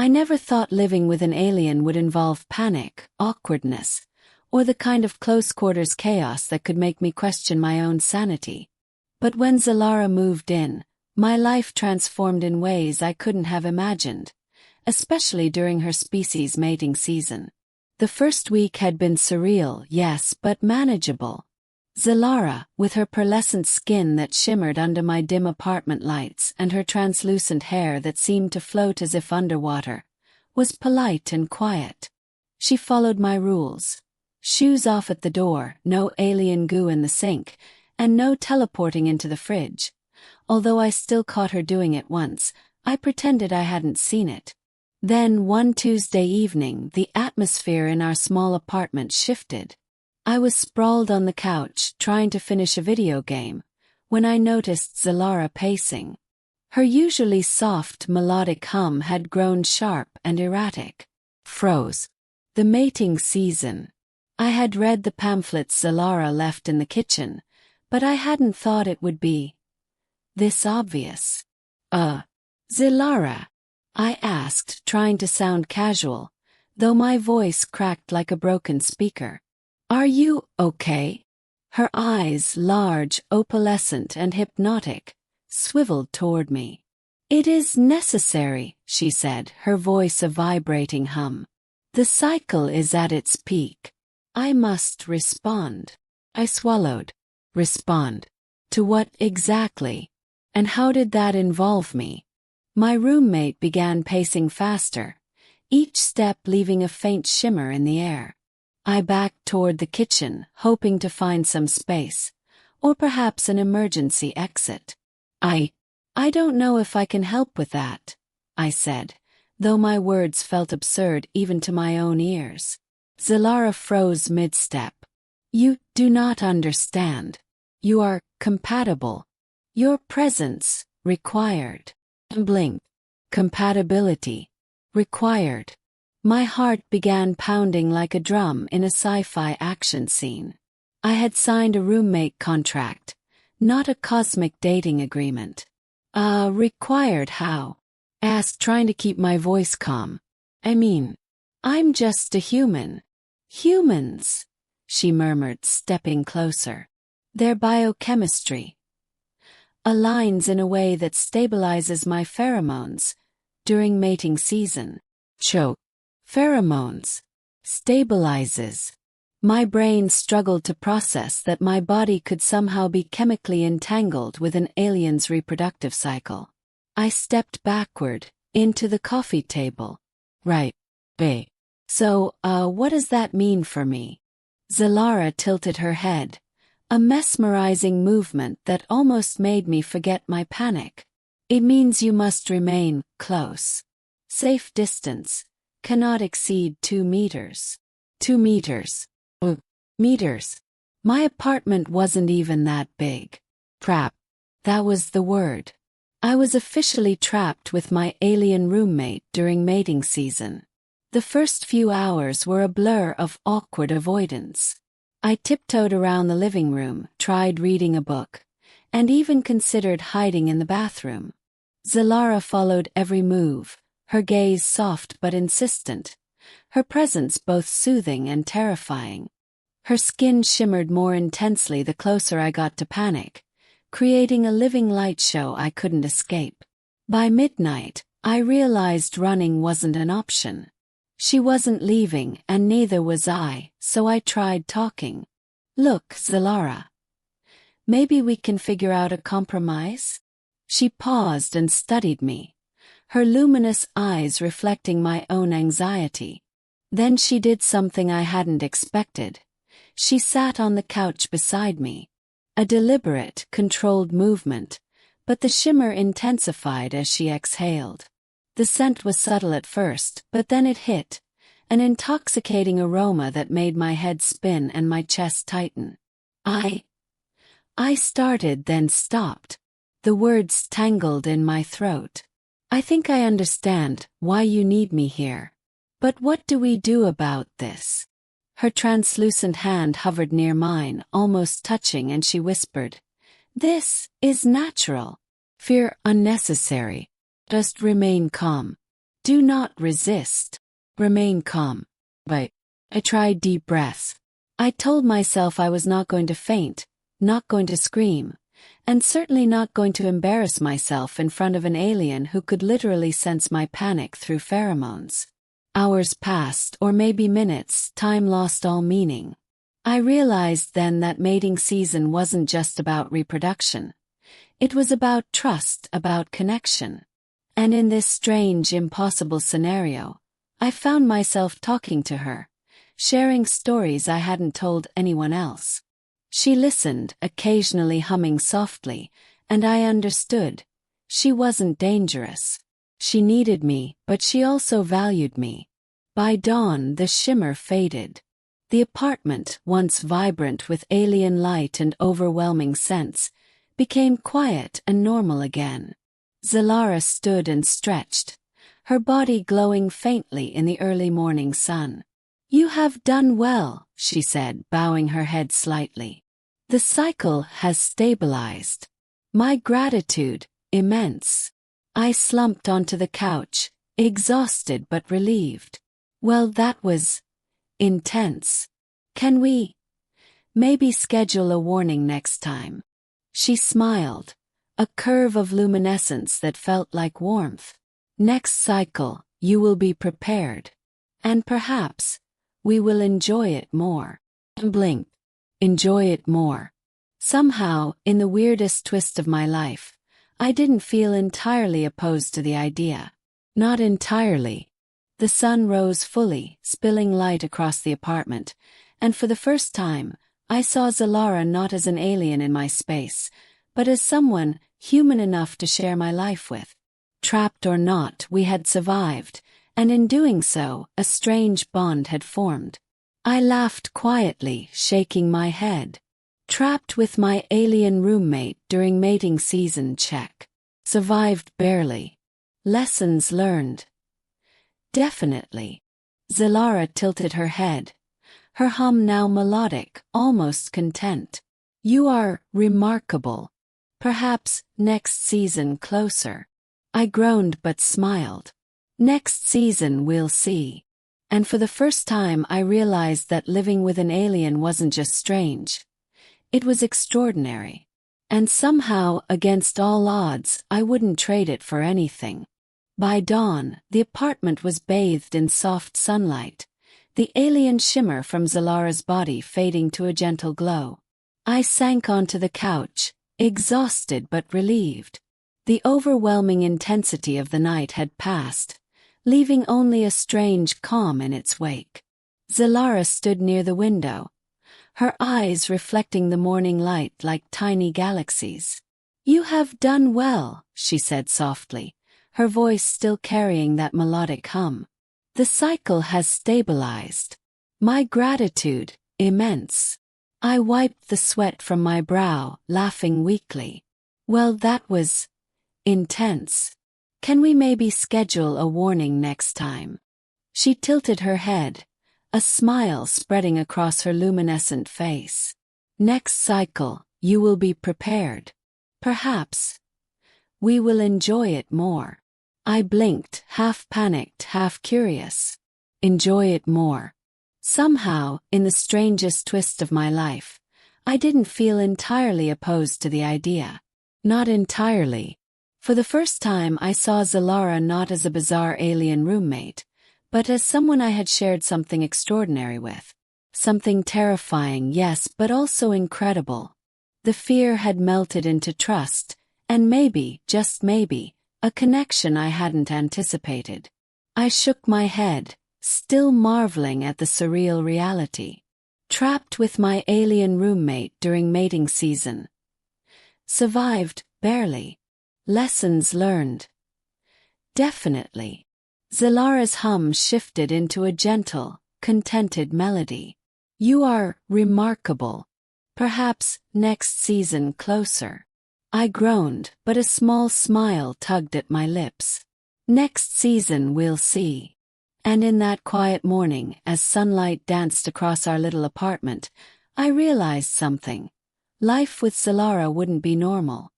I never thought living with an alien would involve panic, awkwardness, or the kind of close-quarters chaos that could make me question my own sanity. But when Zylara moved in, my life transformed in ways I couldn't have imagined, especially during her species mating season. The first week had been surreal, yes, but manageable. Zylara, with her pearlescent skin that shimmered under my dim apartment lights and her translucent hair that seemed to float as if underwater, was polite and quiet. She followed my rules. Shoes off at the door, no alien goo in the sink, and no teleporting into the fridge. Although I still caught her doing it once, I pretended I hadn't seen it. Then one Tuesday evening, the atmosphere in our small apartment shifted. I was sprawled on the couch, trying to finish a video game, when I noticed Zylara pacing. Her usually soft, melodic hum had grown sharp and erratic. Froze. The mating season. I had read the pamphlets Zylara left in the kitchen, but I hadn't thought it would be this obvious. Zylara? I asked, trying to sound casual, though my voice cracked like a broken speaker. Are you okay? Her eyes, large, opalescent and hypnotic, swiveled toward me. It is necessary, she said, her voice a vibrating hum. The cycle is at its peak. I must respond. I swallowed. Respond? To what exactly? And how did that involve me? My roommate began pacing faster, each step leaving a faint shimmer in the air. I backed toward the kitchen, hoping to find some space, or perhaps an emergency exit. I don't know if I can help with that, I said, though my words felt absurd even to my own ears. Zylara froze mid-step. You do not understand. You are compatible. Your presence, required. Blinked. Compatibility. Required. My heart began pounding like a drum in a sci-fi action scene. I had signed a roommate contract, not a cosmic dating agreement. Required how? Asked, trying to keep my voice calm. I mean, I'm just a human. Humans, she murmured, stepping closer. Their biochemistry aligns in a way that stabilizes my pheromones during mating season. Choke. Pheromones. Stabilizes. My brain struggled to process that my body could somehow be chemically entangled with an alien's reproductive cycle. I stepped backward, into the coffee table. Right. Bae. So, what does that mean for me? Zylara tilted her head, a mesmerizing movement that almost made me forget my panic. It means you must remain close. Safe distance. Cannot exceed 2 meters. 2 meters. Meters. My apartment wasn't even that big. Trap. That was the word. I was officially trapped with my alien roommate during mating season. The first few hours were a blur of awkward avoidance. I tiptoed around the living room, tried reading a book, and even considered hiding in the bathroom. Zylara followed every move, her gaze soft but insistent, her presence both soothing and terrifying. Her skin shimmered more intensely the closer I got to panic, creating a living light show I couldn't escape. By midnight, I realized running wasn't an option. She wasn't leaving, and neither was I, so I tried talking. Look, Zylara. Maybe we can figure out a compromise? She paused and studied me, her luminous eyes reflecting my own anxiety. Then she did something I hadn't expected. She sat on the couch beside me. A deliberate, controlled movement, but the shimmer intensified as she exhaled. The scent was subtle at first, but then it hit, an intoxicating aroma that made my head spin and my chest tighten. I started, then stopped. The words tangled in my throat. I think I understand why you need me here. But what do we do about this? Her translucent hand hovered near mine, almost touching, and she whispered, "This is natural. Fear unnecessary. Just remain calm. Do not resist. Remain calm. But I tried deep breaths. I told myself I was not going to faint, not going to scream, and certainly not going to embarrass myself in front of an alien who could literally sense my panic through pheromones. Hours passed, or maybe minutes, time lost all meaning. I realized then that mating season wasn't just about reproduction. It was about trust, about connection. And in this strange, impossible scenario, I found myself talking to her, sharing stories I hadn't told anyone else. She listened, occasionally humming softly, and I understood. She wasn't dangerous. She needed me, but she also valued me. By dawn, the shimmer faded. The apartment, once vibrant with alien light and overwhelming scents, became quiet and normal again. Zylara stood and stretched, her body glowing faintly in the early morning sun. "You have done well," she said, bowing her head slightly. "The cycle has stabilized. My gratitude, immense." I slumped onto the couch, exhausted but relieved. "Well, that was intense. Can we maybe schedule a warning next time?" She smiled, a curve of luminescence that felt like warmth. "Next cycle, you will be prepared. And perhaps, we will enjoy it more." I blinked. Enjoy it more. Somehow, in the weirdest twist of my life, I didn't feel entirely opposed to the idea. Not entirely. The sun rose fully, spilling light across the apartment, and for the first time, I saw Zylara not as an alien in my space, but as someone human enough to share my life with. Trapped or not, we had survived, and in doing so, a strange bond had formed. I laughed quietly, shaking my head. Trapped with my alien roommate during mating season, check. Survived barely. Lessons learned. Definitely. Zylara tilted her head, her hum now melodic, almost content. "You are remarkable. Perhaps next season closer." I groaned but smiled. "Next season we'll see." And for the first time I realized that living with an alien wasn't just strange. It was extraordinary. And somehow, against all odds, I wouldn't trade it for anything. By dawn, the apartment was bathed in soft sunlight, the alien shimmer from Zylara's body fading to a gentle glow. I sank onto the couch, exhausted but relieved. The overwhelming intensity of the night had passed, leaving only a strange calm in its wake. Zylara stood near the window, her eyes reflecting the morning light like tiny galaxies. "You have done well," she said softly, her voice still carrying that melodic hum. "The cycle has stabilized. My gratitude, immense." I wiped the sweat from my brow, laughing weakly. "Well, that was intense. Can we maybe schedule a warning next time?" She tilted her head, a smile spreading across her luminescent face. "Next cycle, you will be prepared. Perhaps we will enjoy it more." I blinked, half panicked, half curious. Enjoy it more. Somehow, in the strangest twist of my life, I didn't feel entirely opposed to the idea. Not entirely. For the first time I saw Zylara not as a bizarre alien roommate, but as someone I had shared something extraordinary with. Something terrifying, yes, but also incredible. The fear had melted into trust, and maybe, just maybe, a connection I hadn't anticipated. I shook my head, still marveling at the surreal reality. Trapped with my alien roommate during mating season. Survived, barely. Lessons learned. Definitely. Zylara's hum shifted into a gentle, contented melody. "You are remarkable. Perhaps next season closer." I groaned, but a small smile tugged at my lips. "Next season we'll see." And in that quiet morning, as sunlight danced across our little apartment, I realized something. Life with Zylara wouldn't be normal.